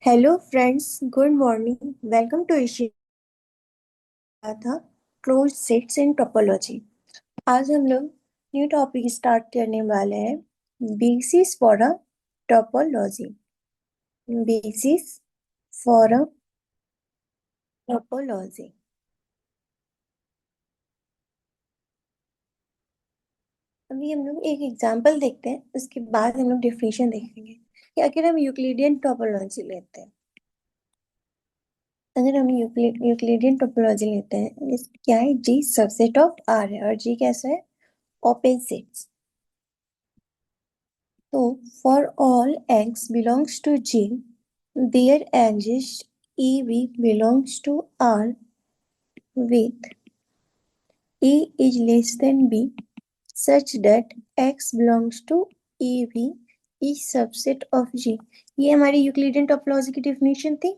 Hello friends, good morning. Welcome to एशिया था close sets in topology. आज हम लोग न्यू टॉपिक स्टार्ट करने वाले हैं, basis for a topology. Basis for a topology. अभी हम लोग एक एग्जांपल देखते हैं, उसके बाद हम लोग डेफिनेशन देखेंगे कि अगर हम यूक्लिडियन टोपोलॉजी लेते हैं, अगर हम यूक्लिडियन टोपोलॉजी लेते हैं, क्या है, जी सबसेट ऑफ आर है और जी कैसा है, open sets. So, for all x belongs to G, there exists EV belongs to R with A is less than B such that x belongs to EV is subset of G। ये हमारी Euclidean topology की definition थी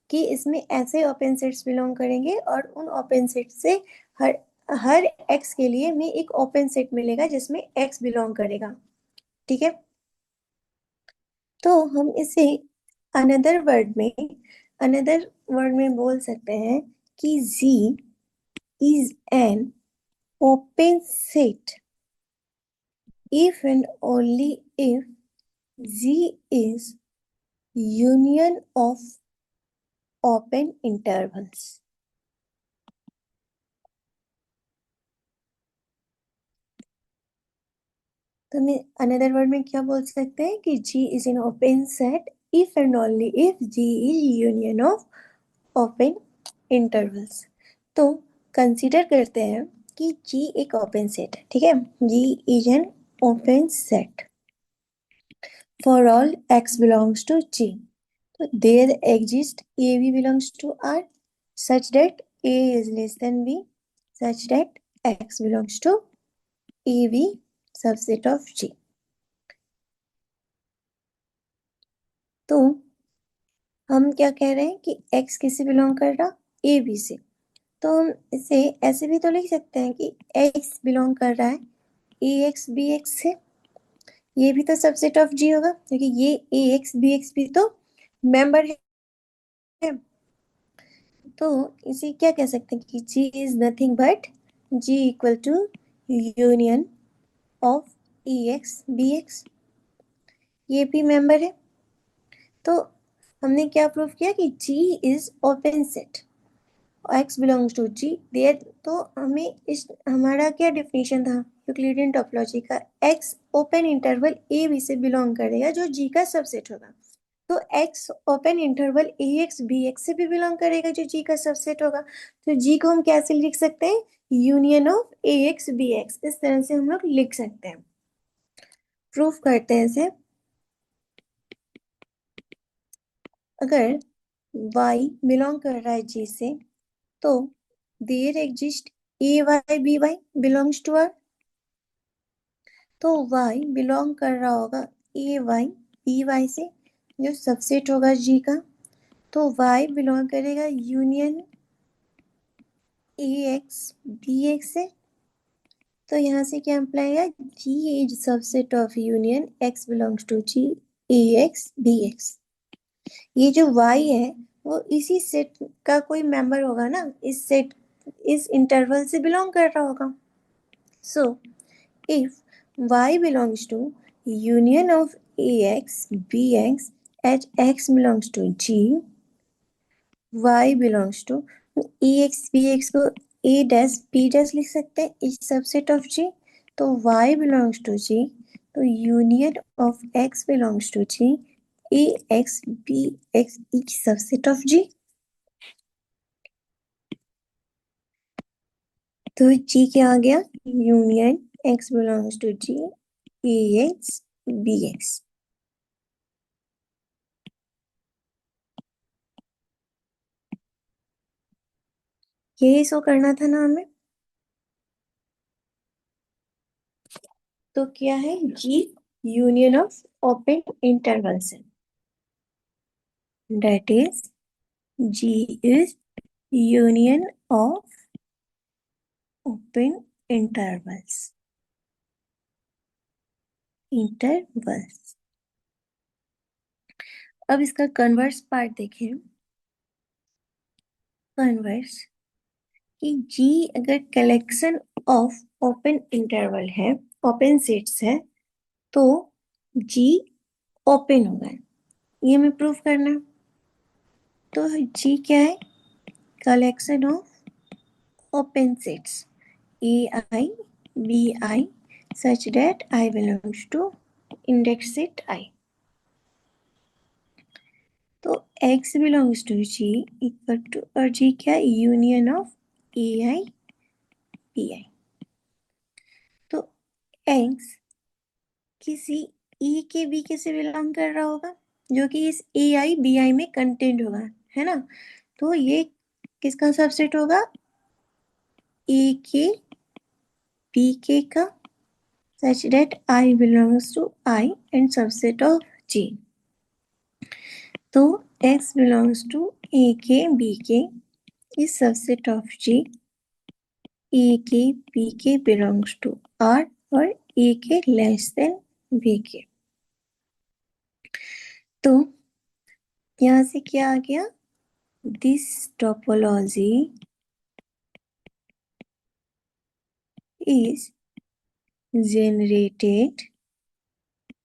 कि इसमें ऐसे open sets belong करेंगे और उन ओपन सेट से हर हर x के लिए हमें एक ओपन सेट मिलेगा जिसमें x बिलोंग करेगा। ठीक है, तो हम इसे अनदर वर्ड में बोल सकते हैं कि Z is an open set if and only if Z is union of open intervals। तो हम अनदर वर्ड में क्या बोल सकते हैं कि G is an open set if and only if G is union of open intervals. तो consider करते हैं कि G एक ओपन सेट है। ठीक है, G is an open set for all x belongs to G। तो there exist a b belongs to R such that A is less than B such that x belongs to AB subset of G। तो हम क्या कह रहे हैं कि x किससे belong कर रहा, ए बी से। तो हम इसे ऐसे भी तो लिख सकते हैं कि x बिलोंग कर रहा है ए एक्स बी एक्स से, ये भी तो सबसेट ऑफ जी होगा क्योंकि ये ए एक्स बी एक्स भी तो मेंबर है। तो इसे क्या कह सकते हैं कि G is nothing but G equal to union of A x B x, ये भी मेंबर है। तो हमने क्या प्रूव किया कि G is open set, x belongs to G there. तो हमें इस हमारा क्या डेफिनेशन था यूक्लिडियन टोपोलॉजी का, x open interval A B से बिलोंग करेगा जो जी का सबसेट होगा। तो x open interval A x B x से भी बिलोंग करेगा जो जी का सबसेट होगा। तो जी को हम कैसे लिख सकते हैं, union of A x B x, इस तरह से हम लोग लिख सकते हैं। प्रूफ करते हैं इसे। अगर y बिलोंग कर रहा है जी से, तो there exist a y b y belongs to R. तो y बिलोंग कर रहा होगा ए वाई बी वाई से जो सबसेट होगा जी का। तो y बिलोंग करेगा union A x B x से। तो यहाँ से क्या अप्लाई है, G is subset of union x belongs to G A x B x. ये जो y है वो इसी सेट का कोई मेंबर होगा ना, इस सेट इस इंटरवल से बिलोंग कर रहा होगा। सो if y belongs to union of ax bx at x belongs to g, y belongs to ax bx को a डैश b डैश लिख सकते हैं इस सबसेट ऑफ g। तो y belongs to g, तो union of x belongs to g ax bx each subset of g। तो g क्या आ गया, यूनियन x belongs to g ax bx। यही शो करना था ना हमें। तो क्या है, G union of open intervals है, that is G is union of open intervals. Intervals अब इसका कन्वर्स पार्ट देखें। कन्वर्स कि जी अगर कलेक्शन ऑफ ओपन इंटरवल है, ओपन सेट्स है, तो जी ओपन होगा। ये हमें प्रूव करना है। तो जी क्या है? Collection of open sets a i B i such that I belongs to index set I. तो X belongs to G equal to, और G क्या? Union of a i B i. तो X किसी E के B के से belong कर रहा होगा, जो कि इस ए आई बी आई में कंटेंट होगा, है ना? तो ये किसका सबसेट होगा? ए के बी के का, such that I belongs to I and subset of G. तो X belongs to A के B के is subset of G. A के B के belongs to R और A के less than B के। तो यहाँ से क्या आ गया? This topology is generated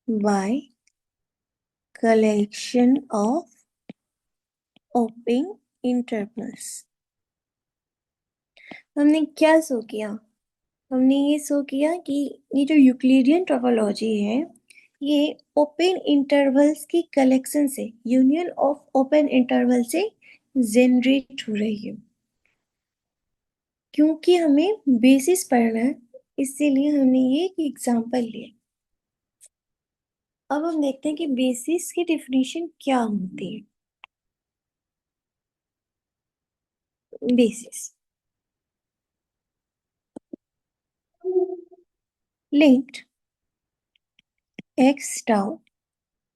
by collection of open intervals. हमने क्या शो किया? हमने ये शो किया कि ये जो यूक्लिडियन टोपोलॉजी है, ये ओपन इंटरवल्स की कलेक्शन से, यूनियन ऑफ ओपन इंटरवल से जनरेट हो रही है। क्योंकि हमें बेसिस पढ़ना है, इसीलिए हमने ये एक एग्जांपल लिया। अब हम देखते हैं कि बेसिस की डेफिनेशन क्या होती है। Basis let X tau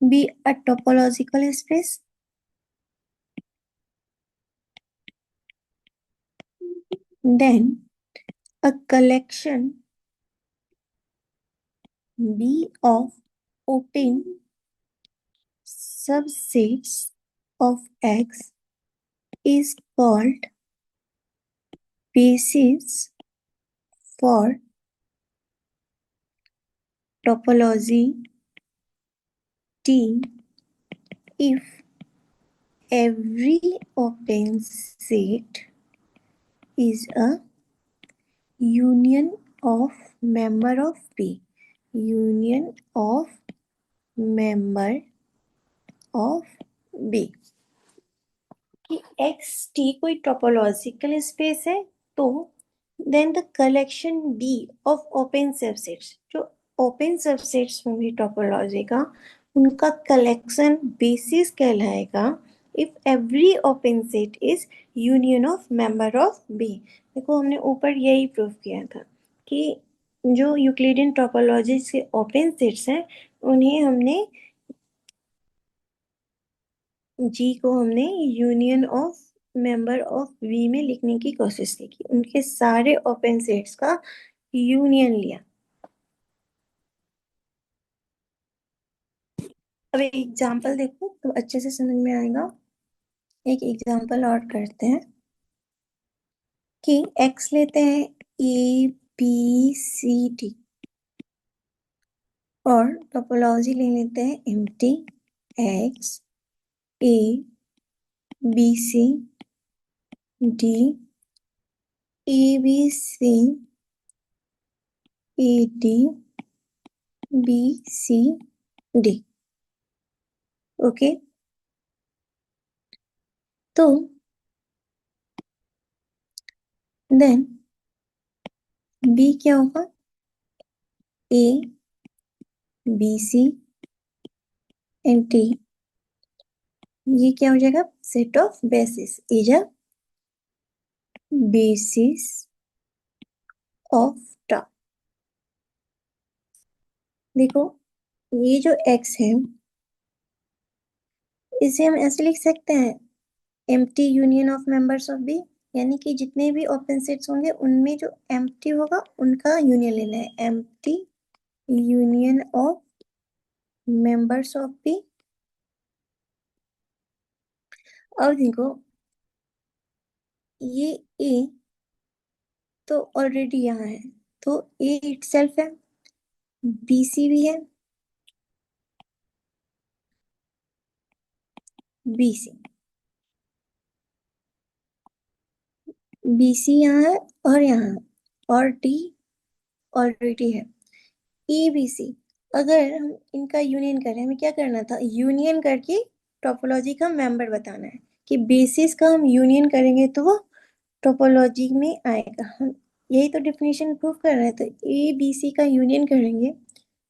be a topological space, then a collection B of open subsets of X is called basis for topology T if every open set is a union of member of B. Union of member of B. कि X T कोई topological space है, तो then the collection B of open subsets, जो open subsets होंगे topology का, उनका collection basis कहलाएगा if every open set is union of member of B. देखो हमने ऊपर यही प्रूव किया था कि जो यूक्लिडियन टोपोलॉजी के ओपन सेट्स हैं, उन्हें हमने जी को हमने union of member of V में लिखने की कोशिश की, उनके सारे ओपन सेट्स का यूनियन लिया। अब एक एग्जांपल देखो तो अच्छे से समझ में आएगा। एक एग्जांपल और करते हैं कि एक्स लेते हैं ए बी सी डी और टोपोलॉजी ले लेते हैं empty X a B c d a B c a d b c d. Okay, तो देन बी क्या होगा? A B C and t, ये क्या हो जाएगा? Set of basis is a basis of tau. देखो ये जो एक्स है, इसे हम ऐसे लिख सकते हैं empty union of members of B, यानी कि जितने भी ओपन सेट्स होंगे उनमें जो एम्प्टी होगा उनका यूनियन लेना है, empty union of members of B अब देखो, ये ए तो ऑलरेडी यहाँ है, तो ए इटसेल्फ है, बी सी भी है, बी सी, बी सी यहाँ है और यहाँ है, और डी ऑलरेडी है। ए बी सी, अगर हम इनका यूनियन करें, हमें क्या करना था, यूनियन करके टोपोलॉजी का मेंबर बताना है, कि बेसिस का हम यूनियन करेंगे तो वो टोपोलॉजी में आएगा। हम यही तो डेफिनेशन प्रूव कर रहे थे, ए बी सी का यूनियन करेंगे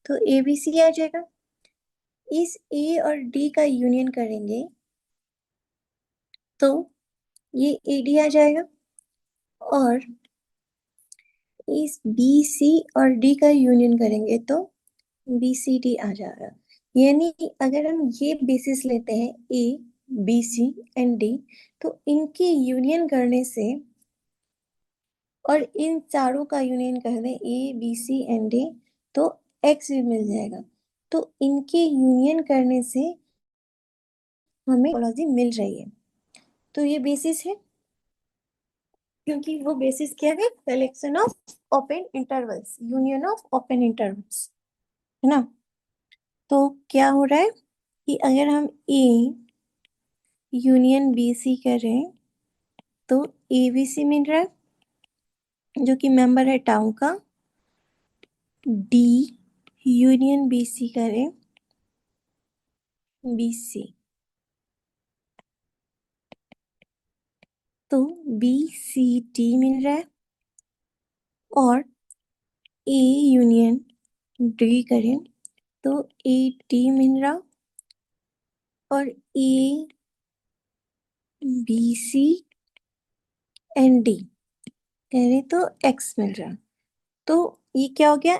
तो ए बी सी आ जाएगा। इस ए और डी का यूनियन करेंगे तो ये ए डी आ जाएगा, और इस बी सी और डी का यूनियन करेंगे तो बी सी डी आ जाएगा। यानी अगर हम ये बेसिस लेते हैं a B C and d, तो इनके यूनियन करने से, और इन चारों का यूनियन कर दें a B C and d, तो एक्स भी मिल जाएगा। तो इनके यूनियन करने से हमें टोपोलॉजी मिल रही है, तो ये बेसिस है, क्योंकि वो बेसिस क्या है, collection of open intervals, union of open intervals, है ना। तो क्या हो रहा है कि अगर हम ए यूनियन बी सी करें तो ए बी सी मिल रहा है, जो कि मेंबर है टाउ का। डी यूनियन बी सी करें, बी सी, तो बी सी डी मिल रहा है, और ए यूनियन डी करें तो ए डी मिल रहा, और a B C and d करें तो एक्स मिल रहा। तो ये क्या हो गया,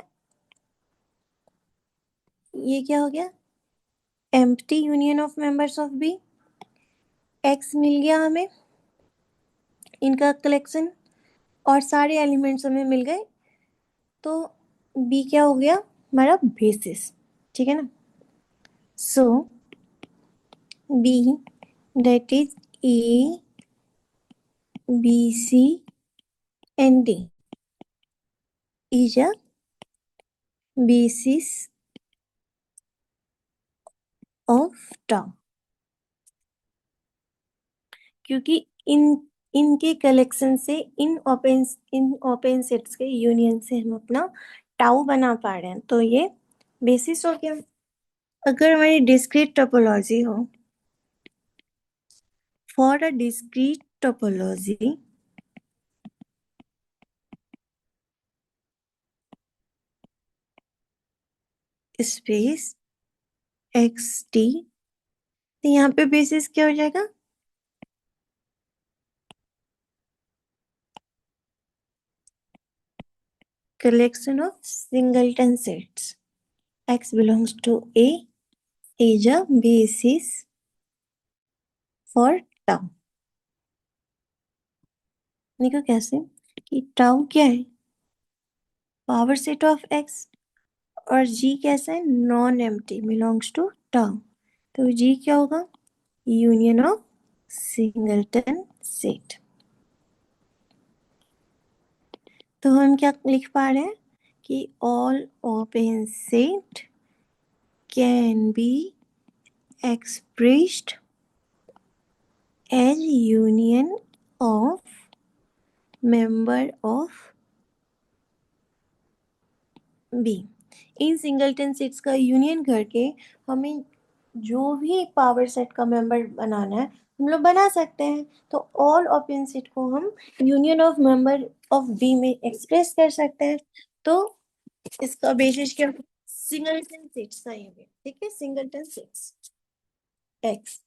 ये क्या हो गया, empty union of members of B. X मिल गया हमें, इनका कलेक्शन, और सारे एलिमेंट्स हमें मिल गए, तो बी क्या हो गया, हमारा बेसिस, ठीक है ना। So B, that is A B C and D is a basis of term, क्योंकि इन इनके कलेक्शन से, इन ओपन सेट्स के यूनियन से हम अपना टाउ बना पा रहे हैं, तो ये बेसिस हो गया। अगर हमारी डिस्क्रीट टोपोलॉजी हो, for a discrete topology space x T, तो यहाँ पे बेसिस क्या हो जाएगा, collection of singleton sets. X belongs to A is a basis for tau. देखो कैसे, कि टाउ क्या है, पावर सेट ऑफ एक्स, और जी कैसा है, non empty, belongs to tau, तो जी क्या होगा, यूनियन ऑफ सिंगलटन सेट। तो हम क्या लिख पा रहे हैं कि all open set can be expressed as union of member of B। In singleton sets का यूनियन करके हमें जो भी पावर सेट का मेंबर बनाना है हम लोग बना सकते हैं। तो ऑल ओपन सेट को हम union of member of B में एक्सप्रेस कर सकते हैं। तो इसका बेसिस क्या, सिंगलटन सेट्स का यूनियन, ठीक है, सिंगलटन सेट्स एक्स।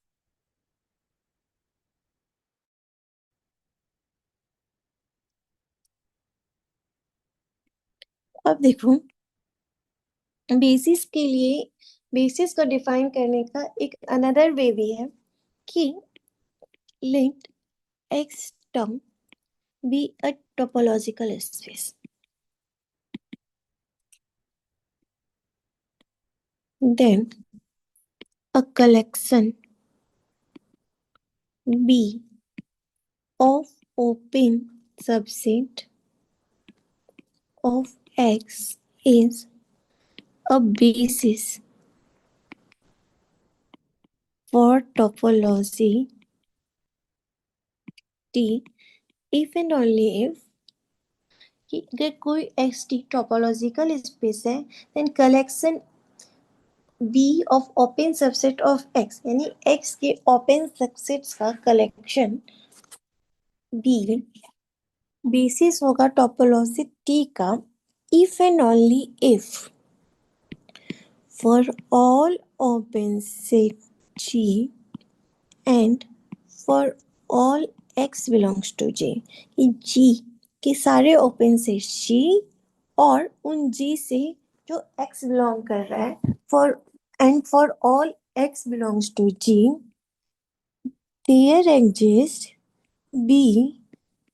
अब देखो, बेसिस के लिए, बेसिस को डिफाइन करने का एक अनदर वे भी है, कि let X term be a topological space, then a collection B of open subset of X is a basis for topology T if and only if कि अगर कोई एक्स टी टोपोलॉजिकल स्पेस है then collection B of open subset of X यानी X के open subsets का collection B basis होगा topology T का if and only if for all open set G and for all X belongs to J G के सारे open set जी और उन जी से जो एक्स बिलोंग कर रहा है for and for all X belongs to G there exist B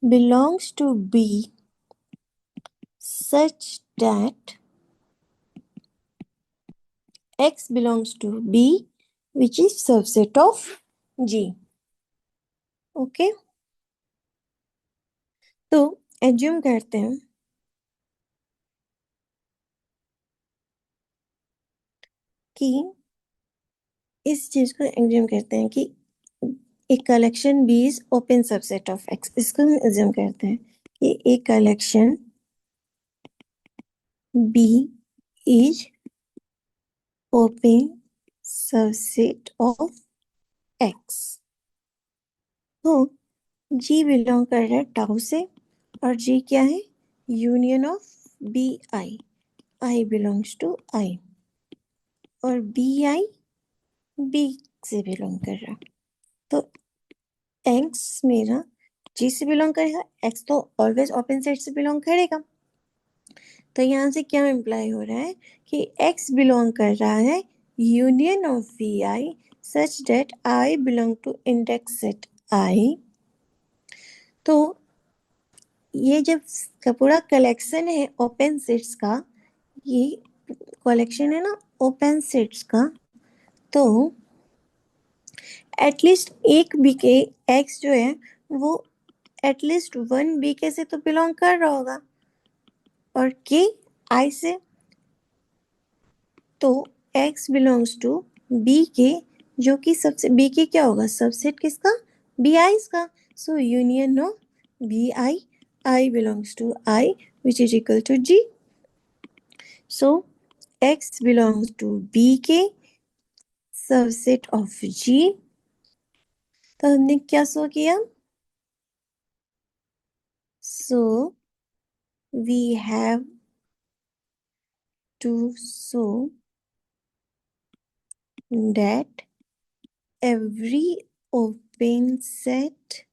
belongs to B such that X belongs to B which is subset of G. Okay? तो एज्यूम करते हैं कि इस चीज को एज्यूम करते हैं कि एक collection B is open subset of X इसको हम एज्यूम करते हैं कि एक collection B is open subset of X तो जी बिलोंग कर रहा है टाउ से और जी क्या है union of B I belongs to I और बी आई बी से बिलोंग कर रहा तो एक्स मेरा जी से बिलोंग करेगा एक्स तो ऑलवेज ओपन सेट से बिलोंग करेगा तो यहाँ से क्या इम्प्लाई हो रहा है कि एक्स बिलोंग कर रहा है union of V I such that I belong to index set I तो ये जब का पूरा कलेक्शन है ओपन सेट्स का ये कलेक्शन है ना ओपन सेट्स का तो एटलीस्ट एक बीके एक्स जो है वो एटलीस्ट वन बीके से तो बिलोंग कर रहा होगा और के आई से तो एक्स बिलोंग्स टू बी के जो कि सबसे बी के क्या होगा सबसेट किसका बी आई का so union of B I belongs to I which is equal to G so X belongs to B के सबसेट ऑफ जी तो हमने क्या सो किया so we have to show that every open set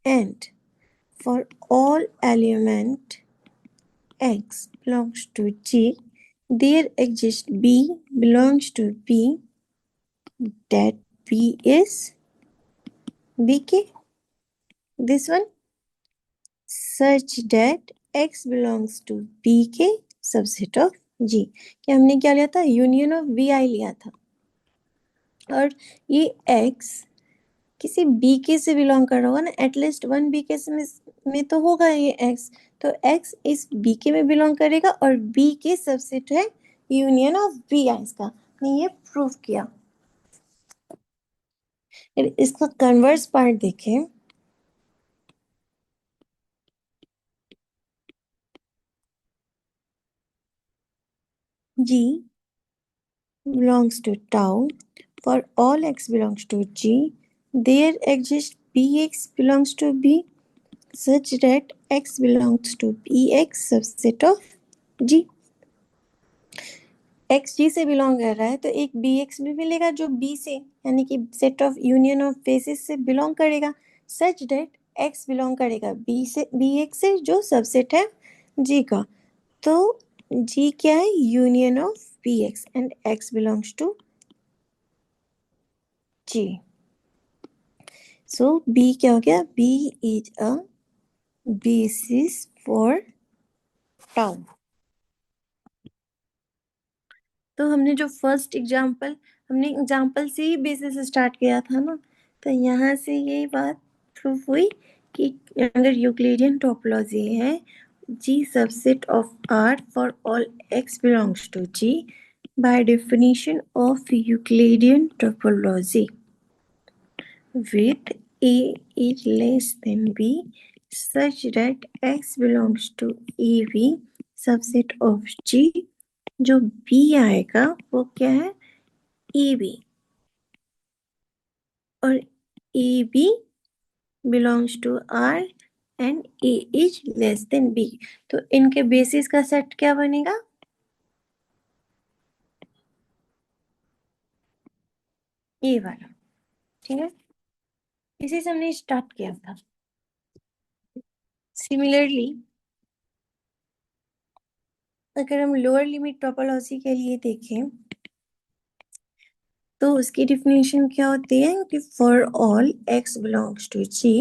and for all element x belongs to G there exists B belongs to B that B is BK this one such that x belongs to BK subset of G कि हमने क्या लिया था union of B आई लिया था और ये x किसी बीके से बिलोंग कर रहा होगा ना एटलीस्ट वन बीके में तो होगा ये एक्स तो एक्स इस बीके में बिलोंग करेगा और बी के सबसेट है यूनियन ऑफ बी आइस का मैंने ये प्रूव किया इसका कन्वर्स पार्ट देखें जी belongs to tau for all x belongs to G there exists bx belongs to B such that x belongs to bx subset of G X G से belong कर रहा है तो एक बी एक्स भी मिलेगा जो बी से यानी कि set of union of basis से बिलोंग करेगा सच डेट एक्स बिलोंग करेगा बी से बी एक्स से जो सबसेट है जी का तो जी क्या है union of B X and X belongs to G so B क्या हो गया B is a basis for tau तो हमने जो फर्स्ट एग्जांपल हमने एग्जांपल से ही बेसिस स्टार्ट किया था ना तो यहाँ से ये बात प्रूव हुई कि अगर यूक्लिडियन टोपोलॉजी है G subset of R for all x belongs to G by definition of Euclidean topology with A is less than B such that x belongs to AB subset of G जो B आएगा वो क्या है AB और AB belongs to R and A is less than B तो इनके basis का set क्या बनेगा ये वाला ठीक है इसी से हमने स्टार्ट किया था सिमिलरली अगर हम लोअर लिमिट टोपोलॉजी के लिए देखें तो उसकी डिफिनेशन क्या होती है कि for all x belongs to G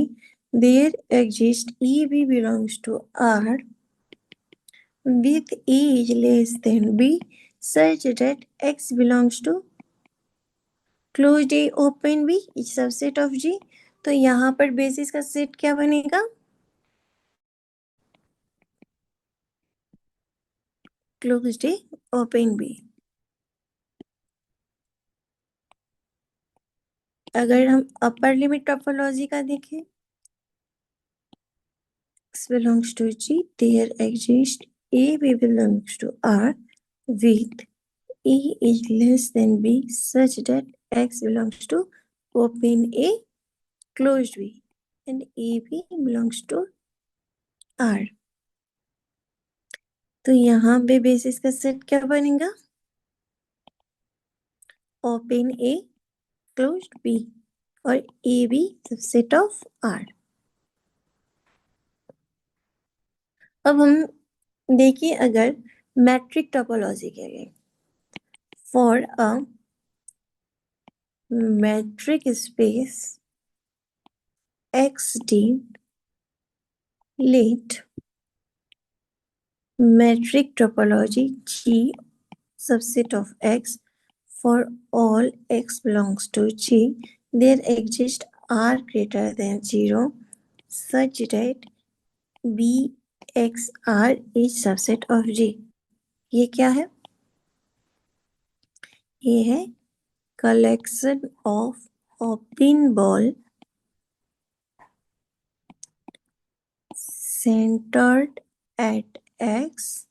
there exist E भी belongs to R with A is less than B such that x belongs to closed A open B is subset of G तो यहाँ पर basis का set क्या बनेगा closed A open B अगर हम upper limit topology का देखें x belongs to G there exists A B belongs to R with A is less than B such that x belongs to open A closed B and AB belongs to R तो यहाँ पे basis का set क्या बनेगा open A closed B और AB subset of R अब हम देखिए अगर मैट्रिक टोपोलॉजी के लिए for a metric space XD let metric topology G subset of X for all X belongs to G there exists R greater than 0 such that BXR is subset of G ये क्या है ये है collection of open ball centered at X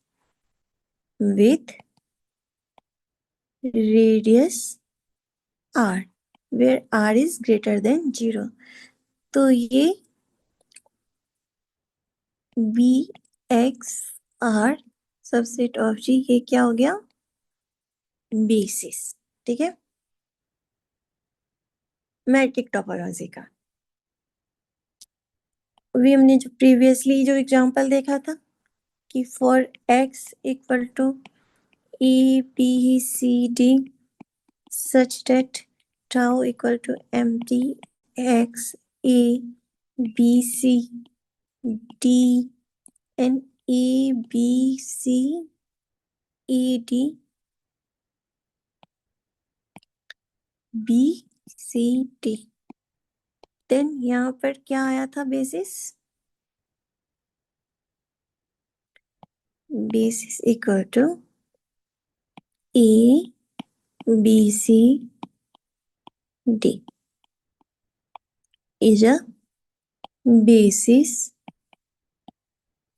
with radius R where R is greater than 0 तो ये BXR subset of G ये क्या हो गया बेसिस ठीक है मैट्रिक टोपोलॉजी का अभी हमने जो प्रीवियसली जो एग्जांपल देखा था कि for x equal to ABCD such that tau equal to empty x A B C D and A B C A D B C D then यहाँ पर क्या आया था basis basis equal to A B C D is a basis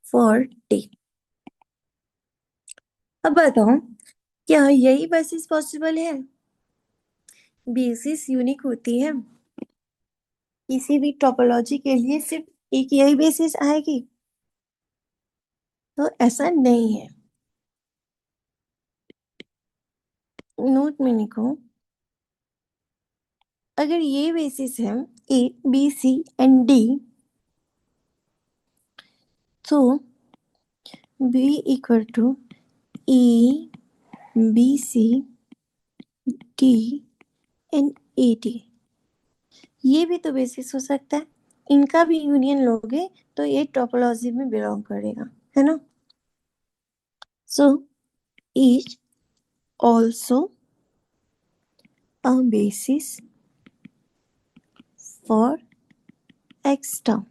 for D अब बताओ क्या यही basis possible है बेसिस यूनिक होती है किसी भी टोपोलॉजी के लिए सिर्फ एक यही बेसिस आएगी तो ऐसा नहीं है नोट में लिखो अगर ये बेसिस है A B C and D तो B equal to A B C D and A D ये भी तो बेसिस हो सकता है इनका भी यूनियन लोगे तो ये टोपोलॉजी में बिलोंग करेगा है ना so is also a basis for x tau.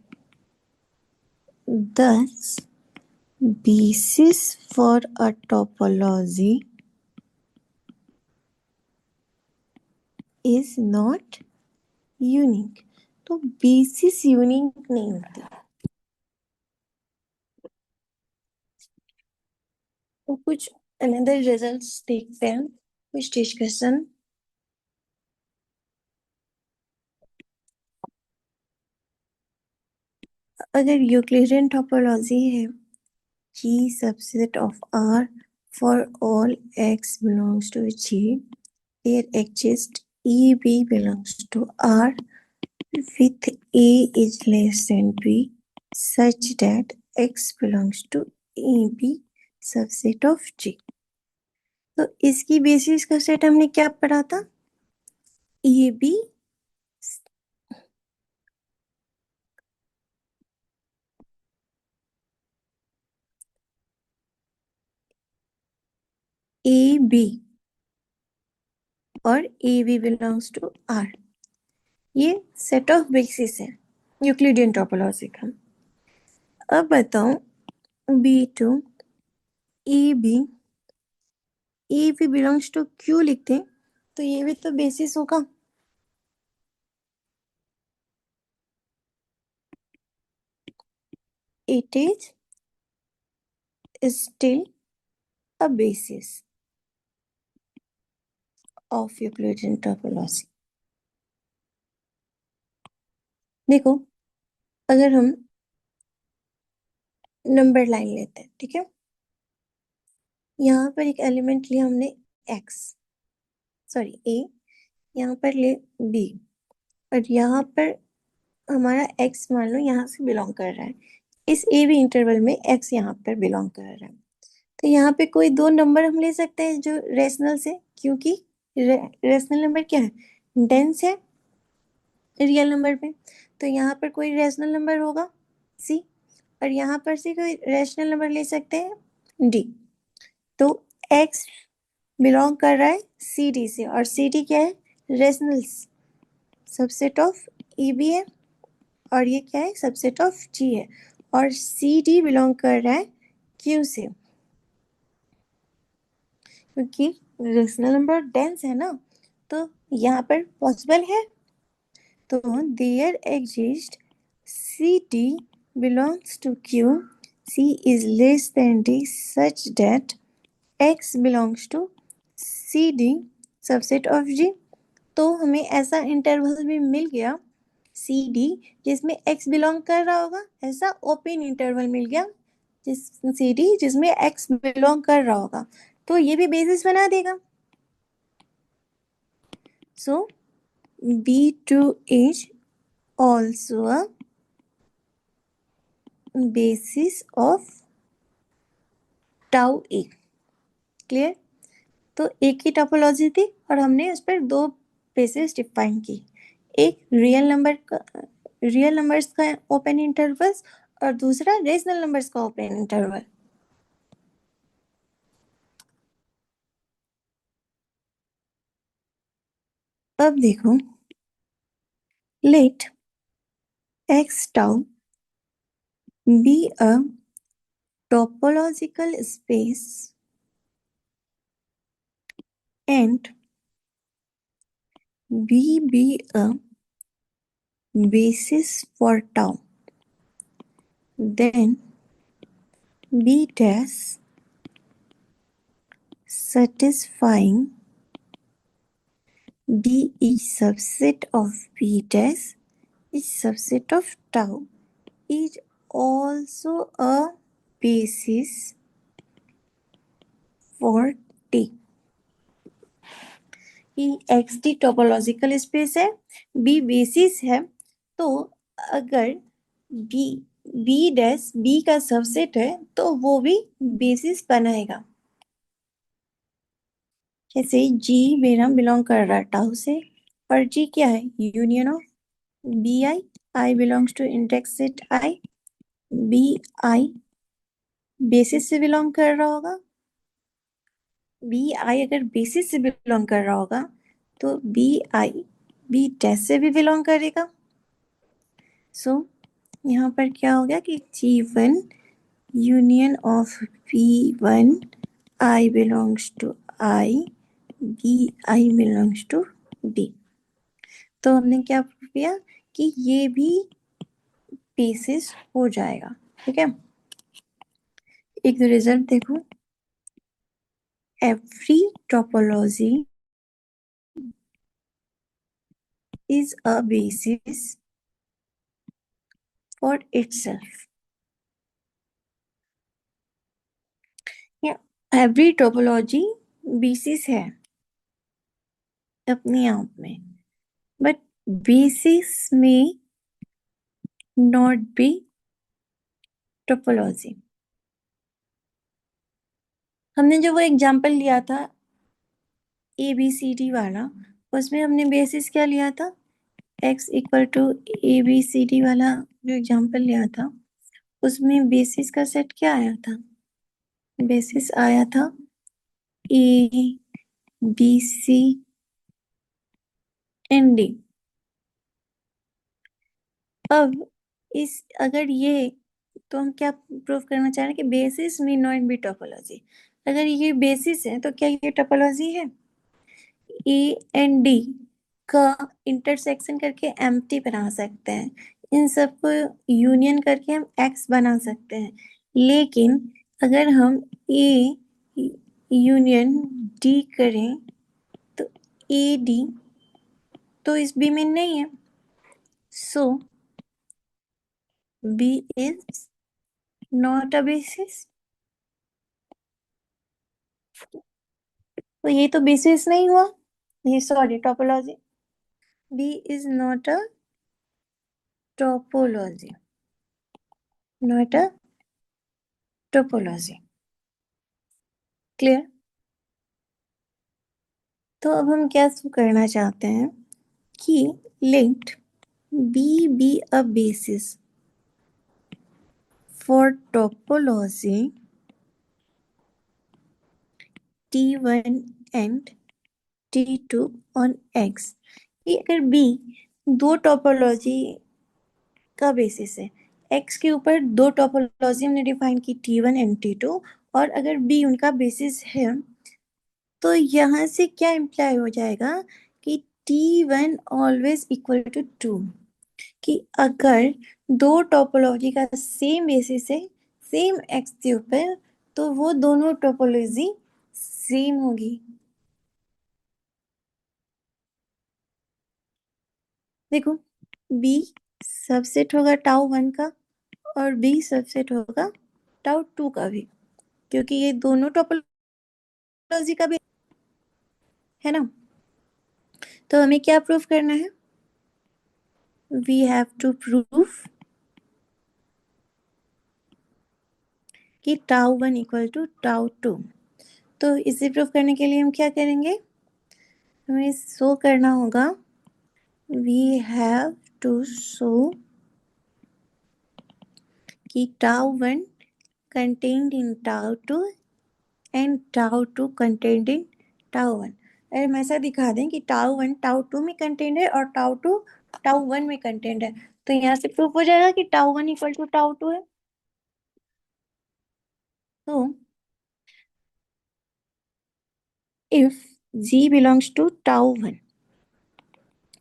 Thus, basis for a topology is not unique. तो बेसिस यूनिक नहीं होती. तो कुछ अनदर रिजल्ट्स देखते हैं. कुछ डिस्कशन. अगर यूक्लिडियन टोपोलॉजी है G subset of R for all x belongs to G, there exists EB belongs to R with A is less than B such that x belongs to EB subset of G. तो इसकी basis का set हमने क्या पढ़ा था? EB AB और AB belongs to R. ये set of basis है यूक्लिडियन टोपोलॉजी का. अब बताओ B2 AB belongs to Q लिखते हैं तो ये भी तो बेसिस होगा. It is still a basis of Euclidean topology. देखो अगर हम नंबर लाइन लेते हैं, ठीक है. यहाँ पर एक एलिमेंट लिया हमने A, यहाँ पर ले B और यहाँ पर हमारा x मान लो यहाँ से बिलोंग कर रहा है. इस ए बी इंटरवल में x यहाँ पर बिलोंग कर रहा है. तो यहाँ पे कोई दो नंबर हम ले सकते हैं जो रेशनल से, क्योंकि रेशनल नंबर क्या है? डेंस है रियल नंबर पे. तो यहाँ पर कोई रेशनल नंबर होगा C और यहाँ पर से कोई रेशनल नंबर ले सकते हैं D. तो x बिलोंग कर रहा है CD से और CD क्या है? रेशनल सबसेट ऑफ EB है और ये क्या है? सबसेट ऑफ G है. और CD बिलोंग कर रहा है Q से क्योंकि रेशनल नंबर डेंस है ना. तो यहाँ पर पॉसिबल है. तो there exist CD belongs to Q, C is less than D such that X belongs to CD subset of G. तो हमें ऐसा इंटरवल भी मिल गया CD जिसमें X बिलोंग कर रहा होगा. ऐसा ओपन इंटरवल मिल गया CD जिसमें X बिलोंग कर रहा होगा. तो ये भी बेसिस बना देगा. सो B2 is also a basis of tau A. Clear. तो एक ही टोपोलॉजी थी और हमने उस पर दो बेसिस डिफाइन की. एक रियल नंबर्स का ओपन इंटरवल्स और दूसरा रेशनल नंबर्स का ओपन इंटरवल. अब देखो late x tau be a topological space and B be a basis for tau, then B dash satisfying B is subset of B dash is subset of tau is also a basis for T. X T topological space है, B basis है. तो अगर B dash B का subset है तो वो भी basis बनाएगा. जैसे जी मेरा बिलोंग कर रहा है टाउ से और जी क्या है? Union of B I belongs to index set I. B I basis से बिलोंग कर रहा होगा. बी आई अगर बेसिस से बिलोंग कर रहा होगा तो बी आई बी डैश से भी बिलोंग करेगा. सो यहाँ पर क्या हो गया कि G1 union of B1 I belongs to I, BI belongs to B। तो हमने क्या प्रूव किया कि ये भी बेसिस हो जाएगा। ठीक है, एक रिजल्ट देखो, every topology is a basis for itself। या एवरी टोपोलॉजी बेसिस है अपने आप में, बट बेसिस में नॉट बी टोपोलॉजी। हमने जो वो एग्जांपल लिया था ABCD वाला, उसमें हमने बेसिस क्या लिया था, x इक्वल टू ABCD वाला जो एग्जांपल लिया था, उसमें बेसिस का सेट क्या आया था, बेसिस आया था ABCD। अब इस अगर ये, तो हम क्या प्रूव करना चाह रहे हैं कि बेसिस में नॉट बी टोपोलॉजी। अगर ये बेसिस है तो क्या ये टोपोलॉजी है? ए एंड डी का इंटरसेक्शन करके एम्प्टी बना सकते हैं, इन सबको यूनियन करके हम एक्स बना सकते हैं, लेकिन अगर हम ए यूनियन डी करें तो ए डी तो इस बी में नहीं है, so B is not a basis. तो ये तो बेसिस नहीं हुआ, ये sorry topology, B is not a topology, not a topology. Clear? तो अब हम क्या करना चाहते हैं कि let B B a basis for topology T1 and T2 on X। ये अगर B दो टोपोलॉजी का बेसिस है, X के ऊपर दो टोपोलॉजी हमने डिफाइन की T1 एंड T2, और अगर B उनका बेसिस है, तो यहाँ से क्या इम्प्लाई हो जाएगा कि T1 ऑलवेज इक्वल टू 2, कि अगर दो टोपोलॉजी का सेम बेसिस है सेम एक्स के ऊपर, तो वो दोनों टोपोलॉजी सेम होगी। देखो, बी सबसेट होगा टाउ 1 का और बी सबसेट होगा टाउ 2 का भी, क्योंकि ये दोनों टोपोलॉजी का भी है ना। तो हमें क्या प्रूफ करना है, वी हैव टू प्रूफ कि टाउ 1 इक्वल टू टाउ 2। तो इसे प्रूफ करने के लिए हम क्या करेंगे, हमें शो करना होगा, वी हैव टू शो कि tau 1 contained in tau 2 and tau 2 contained in tau 1। अगर हम ऐसा दिखा दें कि टाउ 1 टाउ 2 में कंटेन्ड है और टाउ 2 टाउ 1 में कंटेन्ड है, तो यहाँ से प्रूफ हो जाएगा कि टाउ 1 इक्वल टू टाउ 2 है। तो if G belongs to tau 1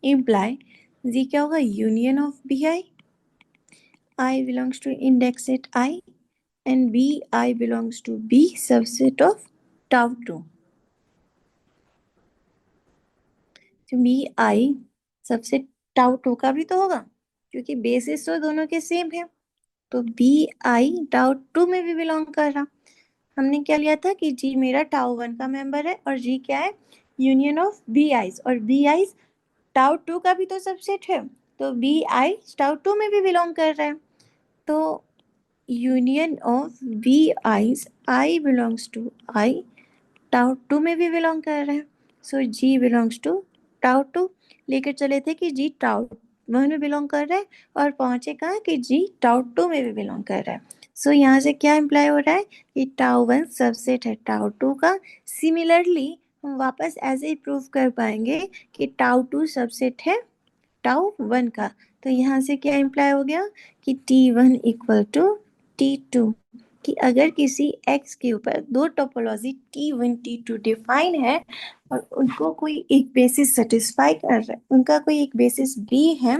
imply G क्या होगा, union of BI, I belongs to index set I and BI belongs to B subset of tau 2। तो BI सबसेट टाउ 2 का भी तो होगा, क्योंकि बेसिस तो दोनों के सेम है, तो BI टाउ 2 में भी बिलोंग कर रहा। हमने क्या लिया था कि G मेरा टाउ 1 का मेंबर है और G क्या है, यूनियन ऑफ BI, और BI टाउ 2 का भी तो सबसेट है, तो BI टाउ 2 में भी बिलोंग कर रहा है। तो union of BI's I belongs to I tau 2 में भी बिलोंग कर रहे हैं, सो G बिलोंग्स टू टाउ 2। लेकर चले थे कि G टाउ 1 में बिलोंग कर रहा है, और पहुंचे कहाँ कि G टाउ 2 में भी बिलोंग कर रहा है। सो यहाँ से क्या इम्प्लाई हो रहा है कि टाउ 1 सबसेट है टाउ 2 का। सिमिलरली हम वापस ऐसे ही प्रूव कर पाएंगे कि टाउ 2 सबसेट है टाउ 1 का। तो यहाँ से क्या इम्प्लाई हो गया कि T1 इक्वल टू T2, कि अगर किसी x के ऊपर दो टोपोलॉजी T1 T2 डिफाइन है और उनको कोई एक बेसिस सेटिस्फाई कर रहा है, उनका कोई एक बेसिस B है,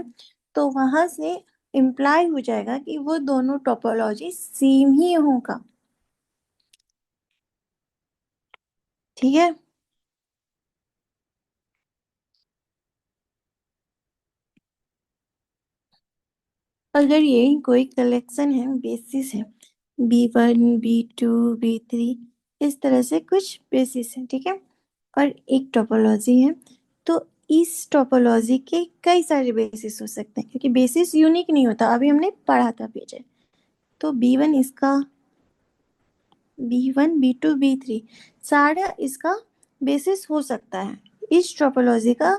तो वहां से इम्प्लाई हो जाएगा कि वो दोनों टोपोलॉजी सेम ही होगा। ठीक है। अगर ये कोई कलेक्शन है, बेसिस है, B1 B2 B3, इस तरह से कुछ बेसिस है, ठीक है, और एक टोपोलॉजी है, तो इस टोपोलॉजी के कई सारे बेसिस हो सकते हैं, क्योंकि बेसिस यूनिक नहीं होता, अभी हमने पढ़ा था पीछे। तो B1 इसका, B1 B2 B3 सारा इसका बेसिस हो सकता है, इस टोपोलॉजी का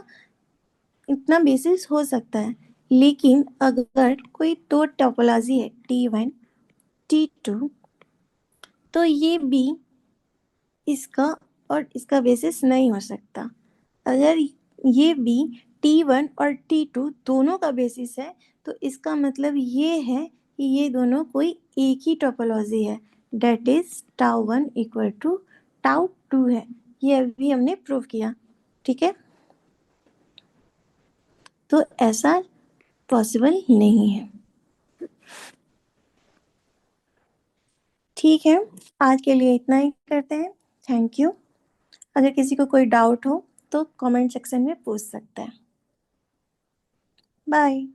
इतना बेसिस हो सकता है। लेकिन अगर कोई दो टोपोलॉजी है T1 T2, तो ये भी इसका और इसका बेसिस नहीं हो सकता। अगर ये भी T1 और T2 दोनों का बेसिस है, तो इसका मतलब ये है कि ये दोनों कोई एक ही टोपोलॉजी है, that is tau 1 equal to tau 2 है। ये अभी हमने प्रूव किया। ठीक है, तो ऐसा पॉसिबल नहीं है। ठीक है, आज के लिए इतना ही करते हैं। Thank you. अगर किसी को कोई डाउट हो तो कमेंट सेक्शन में पूछ सकते हैं। बाय।